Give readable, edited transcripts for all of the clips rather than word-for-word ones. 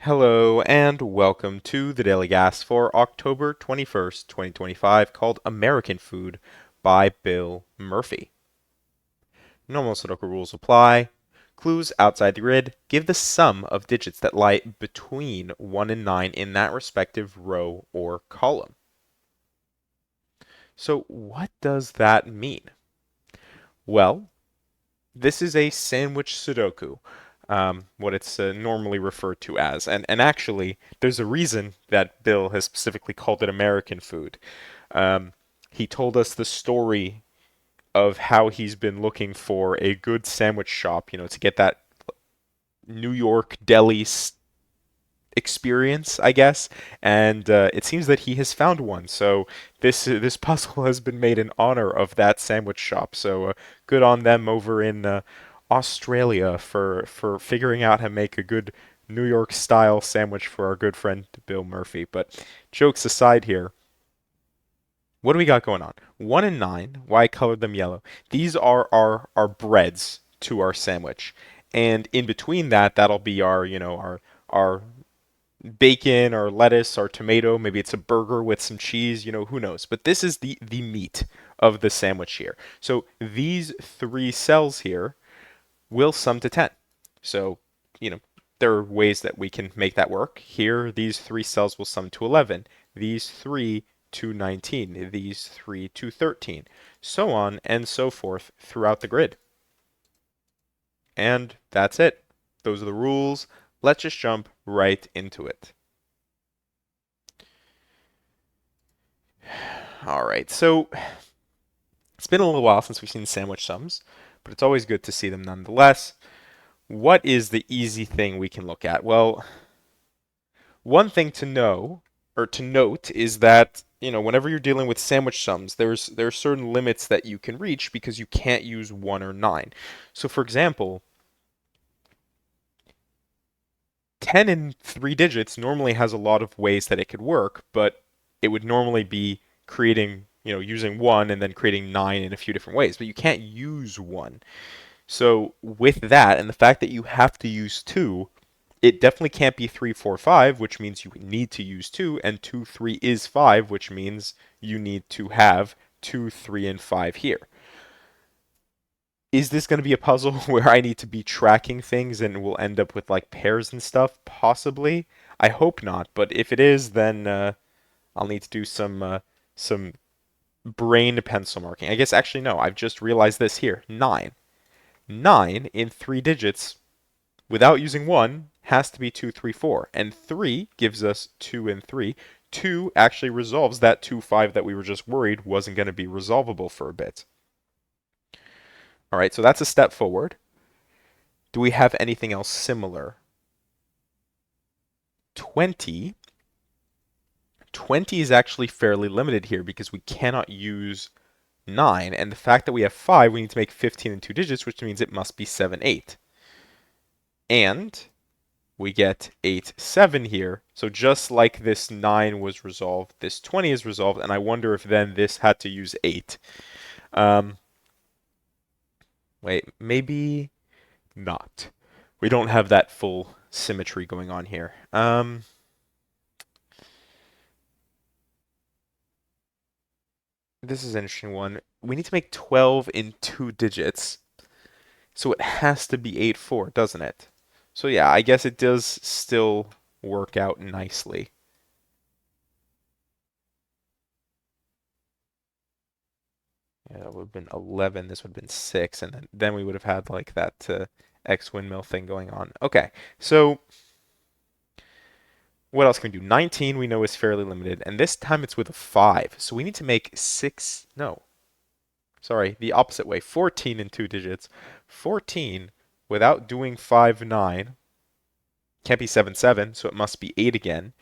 Hello and welcome to the Daily Gas for October 21st, 2025, called American Food by Bill Murphy. Normal Sudoku rules apply. Clues outside the grid give the sum of digits that lie between 1 and 9 in that respective row or column. So what does that mean? Well, this is a sandwich Sudoku, what it's normally referred to as. And actually, there's a reason that Bill has specifically called it American food. Um, he told us the story of how he's been looking for a good sandwich shop, to get that New York deli experience, I guess. And it seems that he has found one. So this puzzle has been made in honor of that sandwich shop. So good on them over in Australia for figuring out how to make a good New York style sandwich for our good friend Bill Murphy. But jokes aside here, what do we got going on? 1 and 9, why I colored them yellow. These are our breads to our sandwich. And in between that, that'll be our bacon or lettuce or tomato. Maybe it's a burger with some cheese, who knows. But this is the meat of the sandwich here. So these three cells here will sum to 10. So, you know, there are ways that we can make that work. Here, these three cells will sum to 11. These three to 19. These three to 13. So on and so forth throughout the grid. And that's it. Those are the rules. Let's just jump right into it. All right, so it's been a little while since we've seen sandwich sums, but it's always good to see them nonetheless. What is the easy thing we can look at? Well, one thing to know or to note is that, whenever you're dealing with sandwich sums, there are certain limits that you can reach because you can't use 1 or 9. So for example, 10 in 3 digits normally has a lot of ways that it could work, but it would normally be creating, using 1 and then creating 9 in a few different ways, but you can't use 1. So with that and the fact that you have to use 2, it definitely can't be 3, 4, 5, which means you need to use 2, and 2, 3 is 5, which means you need to have 2, 3, and 5 here. Is this going to be a puzzle where I need to be tracking things and we'll end up with like pairs and stuff? Possibly. I hope not, but if it is, then I'll need to do some brain pencil marking. I guess actually no, I've just realized this here. 9. 9 in 3 digits without using 1 has to be 2, 3, 4. And 3 gives us 2 and 3. 2 actually resolves that 2, 5 that we were just worried wasn't going to be resolvable for a bit. All right, so that's a step forward. Do we have anything else similar? 20. 20 is actually fairly limited here because we cannot use 9. And the fact that we have 5, we need to make 15 in 2 digits, which means it must be 7, 8. And we get 8, 7 here. So just like this 9 was resolved, this 20 is resolved, and I wonder if then this had to use 8. Um, Wait, maybe not. We don't have that full symmetry going on here. This is an interesting one. We need to make 12 in 2 digits, so it has to be 8, 4, doesn't it? So yeah, I guess it does still work out nicely. Yeah, that would have been 11. This would have been 6. And then we would have had like that X windmill thing going on. Okay, so what else can we do? 19 we know is fairly limited. And this time it's with a 5. So we need to make 6. No, sorry, the opposite way. 14 in 2 digits. 14 without doing 5, 9. Can't be 7, 7. So it must be 8 again.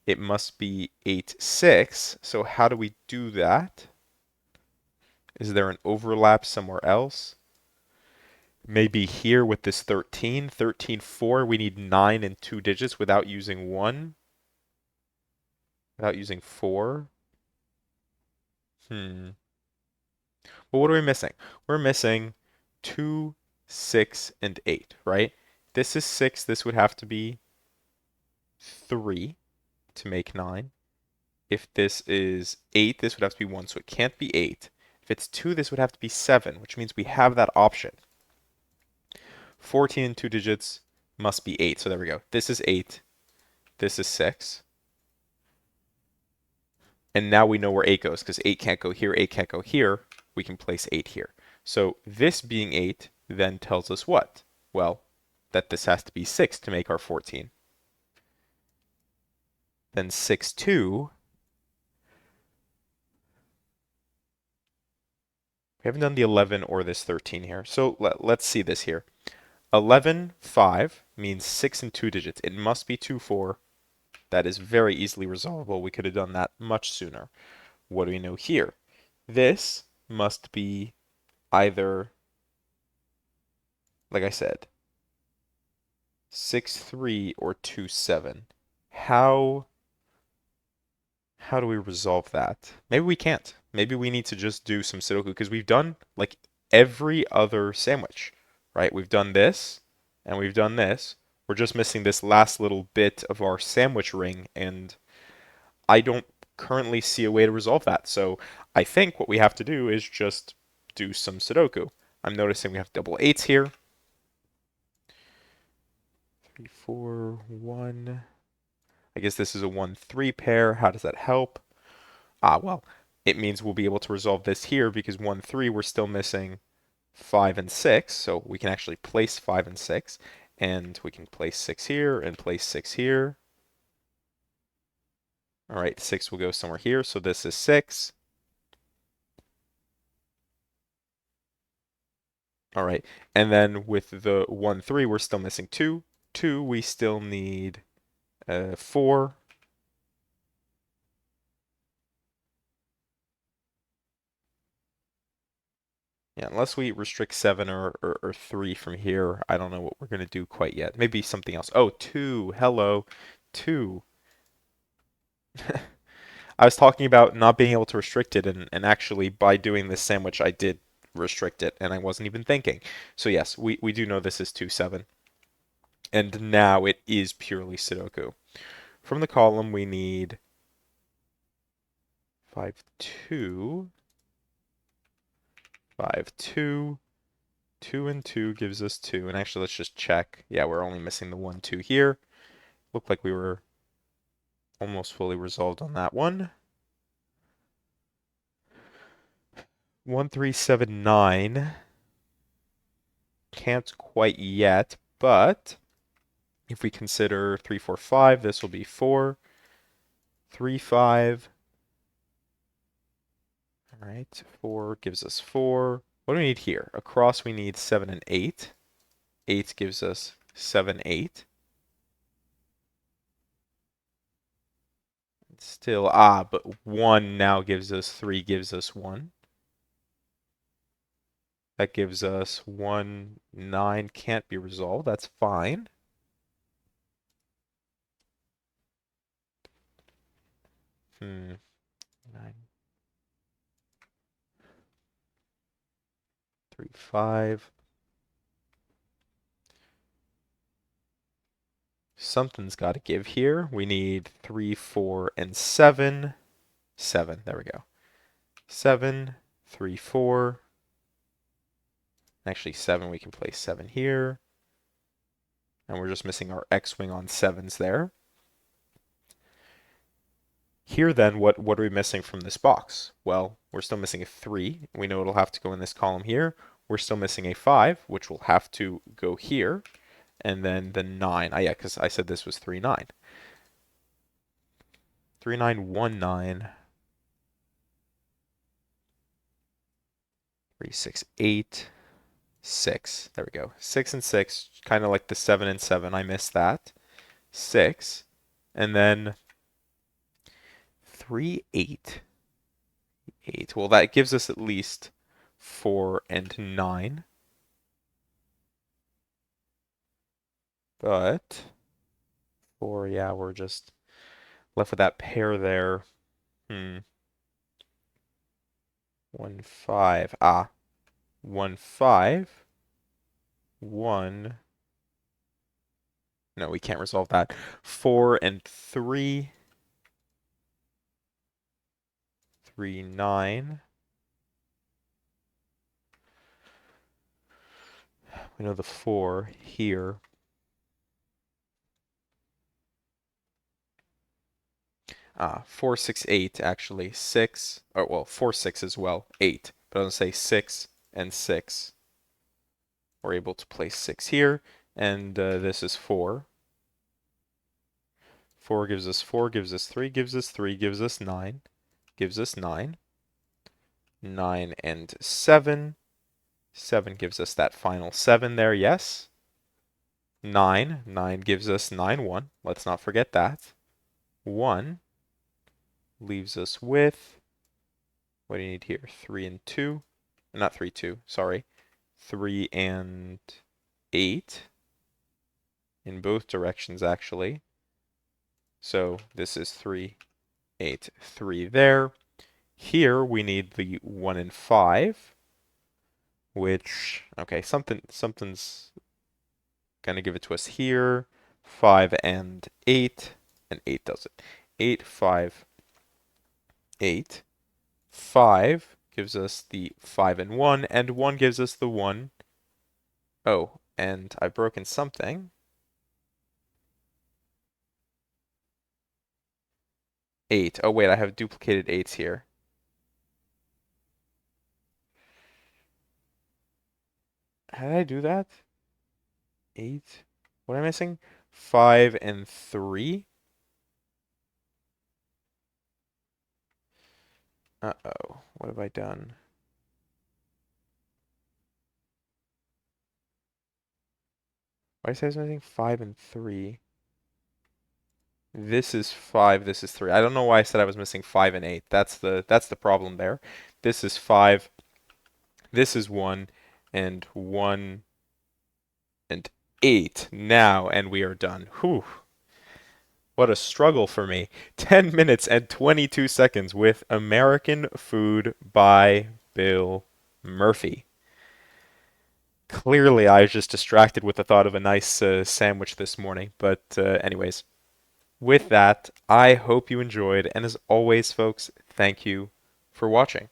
It must be 8, 6. So how do we do that? Is there an overlap somewhere else? Maybe here with this 13, 13, 4, we need 9 in 2 digits without using 1, without using 4. Hmm. Well, what are we missing? We're missing 2, 6, and 8, right? This is 6. This would have to be 3 to make 9. If this is 8, this would have to be 1, so it can't be 8. If it's 2, this would have to be 7, which means we have that option. 14 in 2 digits must be 8. So there we go. This is 8. This is 6. And now we know where 8 goes, because 8 can't go here, 8 can't go here. We can place 8 here. So this being 8 then tells us what? Well, that this has to be 6 to make our 14. Then 6, 2. We haven't done the 11 or this 13 here. So let's see this here. 11, 5 means 6 in 2 digits. It must be 2, 4. That is very easily resolvable. We could have done that much sooner. What do we know here? This must be either, like I said, 6, 3 or 2, 7. How do we resolve that? Maybe we can't. Maybe we need to just do some Sudoku because we've done like every other sandwich, right? We've done this and we've done this. We're just missing this last little bit of our sandwich ring, and I don't currently see a way to resolve that. So I think what we have to do is just do some Sudoku. I'm noticing we have double eights here. 3, 4, 1. I guess this is a 1, 3 pair. How does that help? Well, it means we'll be able to resolve this here because 1, 3, we're still missing 5 and 6. So we can actually place 5 and 6. And we can place 6 here and place 6 here. All right, 6 will go somewhere here. So this is 6. All right, and then with the 1, 3, we're still missing 2. 2, we still need 4. Yeah, unless we restrict 7 or 3 from here, I don't know what we're going to do quite yet. Maybe something else. Oh, 2. Hello. 2. I was talking about not being able to restrict it, and actually by doing this sandwich, I did restrict it, and I wasn't even thinking. So yes, we do know this is 2, 7. And now it is purely Sudoku. From the column, we need 5, 2, 5, 2. 2 and 2 gives us 2. And actually, let's just check. Yeah, we're only missing the 1, 2 here. Looked like we were almost fully resolved on that one. 1, 3, 7, 9. Can't quite yet, but if we consider 3, 4, 5, this will be 4. 3, 5. All right, 4 gives us 4. What do we need here? Across, we need 7 and 8. 8 gives us 7, 8. Still, but 1 now gives us 3, gives us 1. That gives us 1, 9 can't be resolved. That's fine. Hmm. 9, 3, 5. Something's got to give here. We need 3, 4, and 7. 7. There we go. 7, 3, 4. Actually, 7, we can place 7 here. And we're just missing our X-wing on 7s there. Here then, what are we missing from this box? Well, we're still missing a 3. We know it'll have to go in this column here. We're still missing a 5, which will have to go here. And then the 9. Yeah, because I said this was 3, 9. 3, 9, 1, 9. 3, 6, 8. 6. There we go. 6 and 6, kind of like the 7 and 7. I missed that. 6. And then 3, 8. 8. Well, that gives us at least 4 and 9. But 4, yeah, we're just left with that pair there. 1, 5. 1, 5. 1, No, we can't resolve that. 4 and 3. 3, 9. We know the 4 here. 4, 6, 8, actually. 6. Oh, well, 4, 6 as well. 8. But I was going to say 6 and 6. We're able to place 6 here. And this is 4. 4 gives us 4, gives us 3, gives us 3, gives us 9. Gives us 9. 9 and 7. 7 gives us that final 7 there, yes. 9. 9 gives us 9, 1. Let's not forget that. 1 leaves us with, what do you need here? 3 and 2. Not 3, 2, sorry. 3 and 8 in both directions, actually. So this is 3, 8, 3 there. Here we need the 1 and 5, which, okay, something's gonna give it to us here. 5 and 8, and 8 does it. 8, 5, 8. 5 gives us the 5 and 1 gives us the 1. Oh, and I've broken something. 8. Oh, wait, I have duplicated 8s here. How did I do that? 8. What am I missing? 5 and 3. Uh-oh, what have I done? Why is I missing 5 and 3? This is 5, this is 3. I don't know why I said I was missing 5 and 8. That's the problem there. This is 5, this is 1, and 1 and 8 now, and we are done. Whew. What a struggle for me. 10 minutes and 22 seconds with American Food by Bill Murphy. Clearly, I was just distracted with the thought of a nice sandwich this morning. But, anyways, with that, I hope you enjoyed. And as always, folks, thank you for watching.